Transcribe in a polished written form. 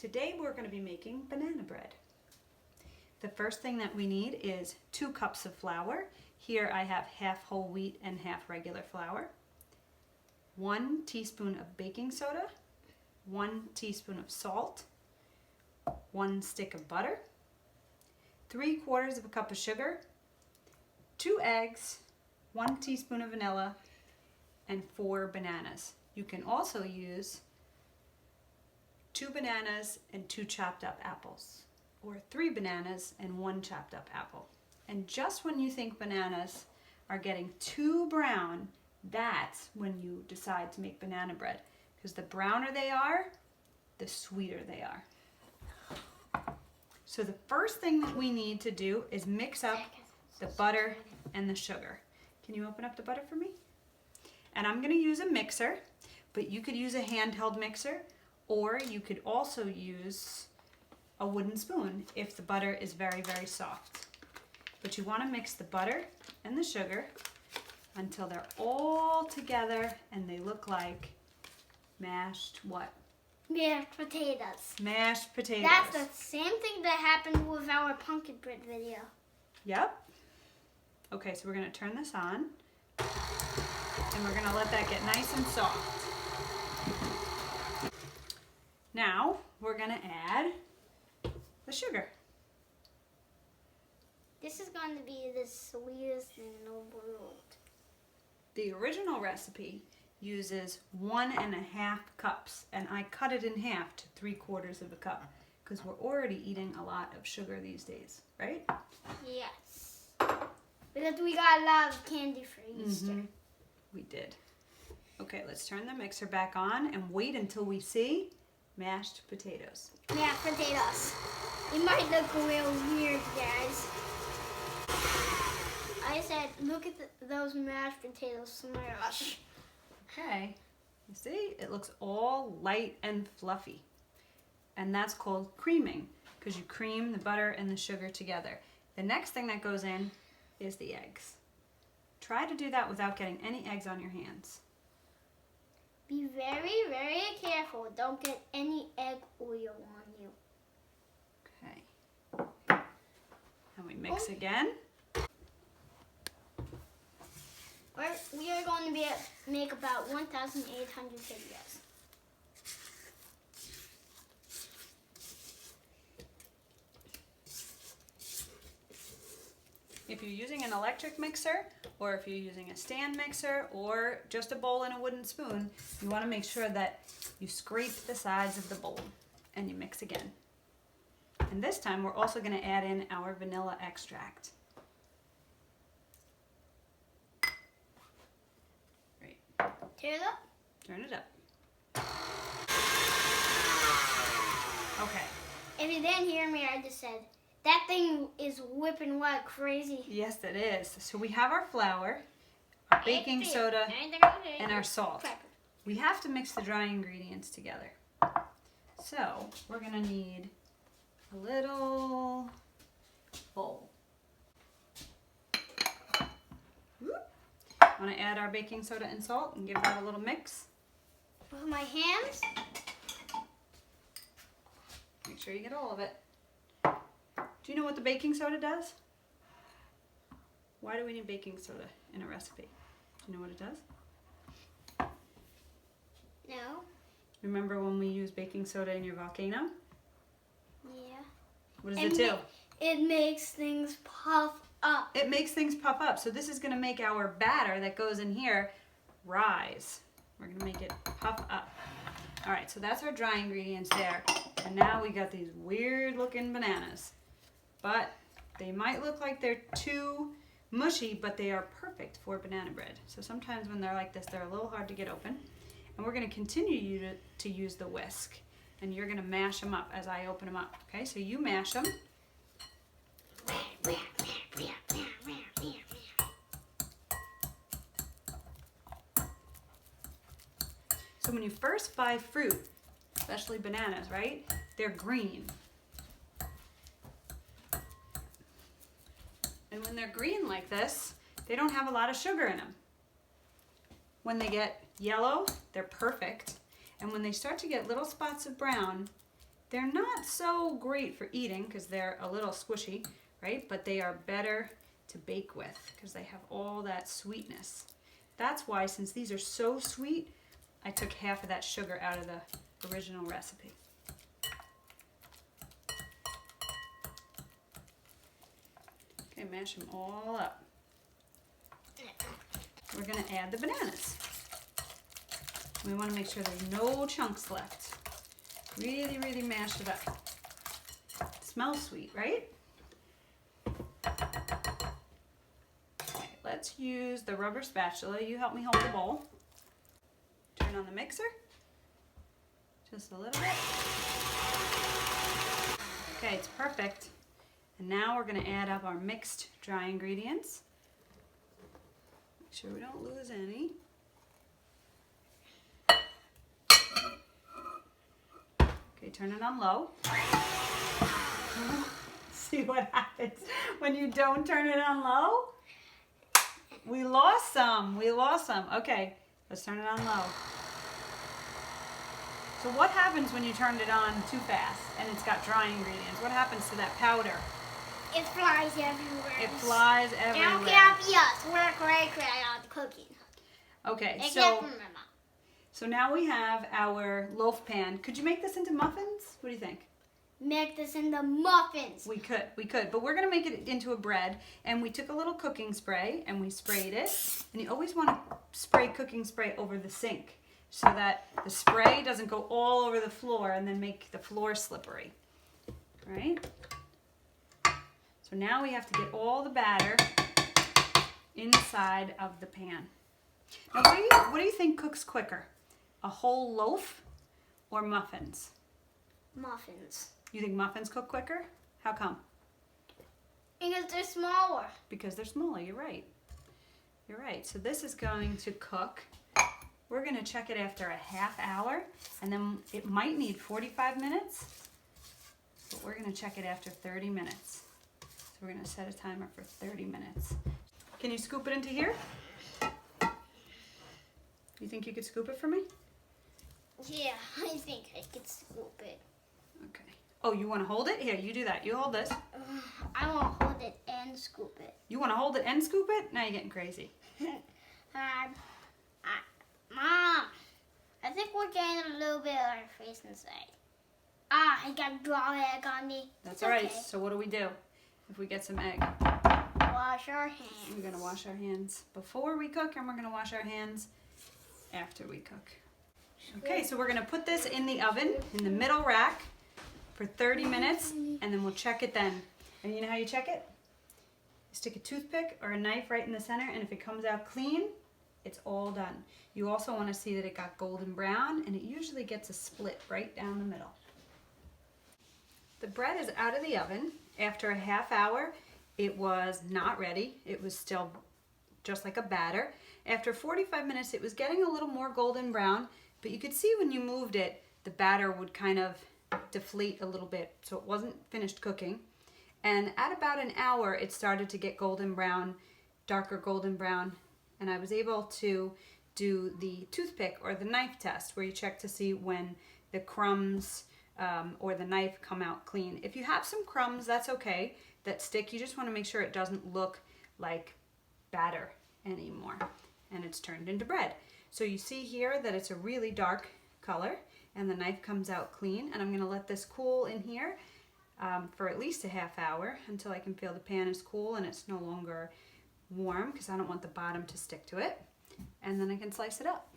Today we're going to be making banana bread. The first thing that we need is 2 cups of flour. Here I have half whole wheat and half regular flour. 1 teaspoon of baking soda, 1 teaspoon of salt, 1 stick of butter, 3/4 of a cup of sugar, 2 eggs, 1 teaspoon of vanilla, and 4 bananas. You can also use 2 bananas and 2 chopped up apples, or 3 bananas and 1 chopped up apple. And just when you think bananas are getting too brown, that's when you decide to make banana bread, because the browner they are, the sweeter they are. So the first thing that we need to do is mix up the butter and the sugar. Can you open up the butter for me? And I'm going to use a mixer, but you could use a handheld mixer, or you could also use a wooden spoon if the butter is very, very soft. But you want to mix the butter and the sugar until they're all together and they look like mashed what? Mashed potatoes. Mashed potatoes. That's the same thing that happened with our pumpkin bread video. Yep. Okay, so we're going to turn this on and we're going to let that get nice and soft. Now we're going to add the sugar. This is going to be the sweetest thing in the world. The original recipe uses 1.5 cups, and I cut it in half to 3/4 of a cup because we're already eating a lot of sugar these days, right? Yes. Because we got a lot of candy for Easter. We did. Okay, let's turn the mixer back on and wait until we see mashed potatoes. Mashed potatoes. It might look real weird, guys. I said, look at those mashed potatoes smash. Okay, you see, it looks all light and fluffy. And that's called creaming, because you cream the butter and the sugar together. The next thing that goes in is the eggs. Try to do that without getting any eggs on your hands. Be very, very careful. Don't get any egg oil on you. Okay. And we mix again. We are going to make about 1,800 videos. If you're using an electric mixer, or if you're using a stand mixer, or just a bowl and a wooden spoon, you want to make sure that you scrape the sides of the bowl and you mix again. And this time we're also going to add in our vanilla extract. Great. Turn it up. Turn it up. Okay. If you didn't hear me, I just said, that thing is whipping like crazy. Yes, it is. So we have our flour, our baking soda, and our salt. We have to mix the dry ingredients together. So we're going to need a little bowl. Want to add our baking soda and salt and give that a little mix. With my hands. Make sure you get all of it. Do you know what the baking soda does? Why do we need baking soda in a recipe? Do you know what it does? No. Remember when we used baking soda in your volcano? Yeah. What does it do? It makes things puff up. It makes things puff up. So this is going to make our batter that goes in here rise. We're going to make it puff up. All right, so that's our dry ingredients there. And now we got these weird looking bananas. But they might look like they're too mushy, but they are perfect for banana bread. So sometimes when they're like this, they're a little hard to get open. And we're going to continue to use the whisk. And you're going to mash them up as I open them up. Okay, so you mash them. So when you first buy fruit, especially bananas, right? They're green. And when they're green like this, they don't have a lot of sugar in them. When they get yellow, they're perfect. And when they start to get little spots of brown, They're not so great for eating because they're a little squishy, right? But they are better to bake with because they have all that sweetness. That's why, since these are so sweet, I took half of that sugar out of the original recipe. Okay, mash them all up. We're gonna add the bananas. We wanna make sure there's no chunks left. Really, really mash it up. It smells sweet, right? Okay, let's use the rubber spatula. You help me hold the bowl. Turn on the mixer. Just a little bit. Okay, it's perfect. And now we're gonna add up our mixed dry ingredients. Make sure we don't lose any. Okay, turn it on low. See what happens when you don't turn it on low? We lost some. Okay, let's turn it on low. So what happens when you turn it on too fast and it's got dry ingredients? What happens to that powder? It flies everywhere. It flies everywhere. And it can't be us. We're great at cooking. Okay, Except for my mom. so now we have our loaf pan. Could you make this into muffins? What do you think? Make this into muffins. We could, but we're gonna make it into a bread. And we took a little cooking spray and we sprayed it. And you always wanna spray cooking spray over the sink so that the spray doesn't go all over the floor and then make the floor slippery, right? So now we have to get all the batter inside of the pan. Now what do you think cooks quicker? A whole loaf or muffins? Muffins. You think muffins cook quicker? How come? Because they're smaller. Because they're smaller, you're right. You're right. So this is going to cook. We're going to check it after a half hour, and then it might need 45 minutes, but we're going to check it after 30 minutes. So we're going to set a timer for 30 minutes. Can you scoop it into here? You think you could scoop it for me? Yeah, I think I could scoop it. Okay. Oh, you want to hold it? Here, you do that. You hold this. I want to hold it and scoop it. You want to hold it and scoop it? Now you're getting crazy. Mom, I think we're getting a little bit of our face inside. I got raw egg on me. That's all right. So what do we do if we get some egg? Wash our hands. We're going to wash our hands before we cook, and we're going to wash our hands after we cook. Okay, so we're going to put this in the oven in the middle rack for 30 minutes, and then we'll check it then. And you know how you check it? You stick a toothpick or a knife right in the center, and if it comes out clean, it's all done. You also want to see that it got golden brown, and it usually gets a split right down the middle. The bread is out of the oven. After a half hour, it was not ready. It was still just like a batter. After 45 minutes, it was getting a little more golden brown, but you could see when you moved it, the batter would kind of deflate a little bit, so it wasn't finished cooking. And at about an hour, it started to get golden brown, darker golden brown, and I was able to do the toothpick or the knife test where you check to see when the crumbs or the knife come out clean. If you have some crumbs, that's okay, that stick. You just want to make sure it doesn't look like batter anymore and it's turned into bread. So you see here that it's a really dark color and the knife comes out clean, and I'm going to let this cool in here for at least a half hour until I can feel the pan is cool and it's no longer warm, because I don't want the bottom to stick to it, and then I can slice it up.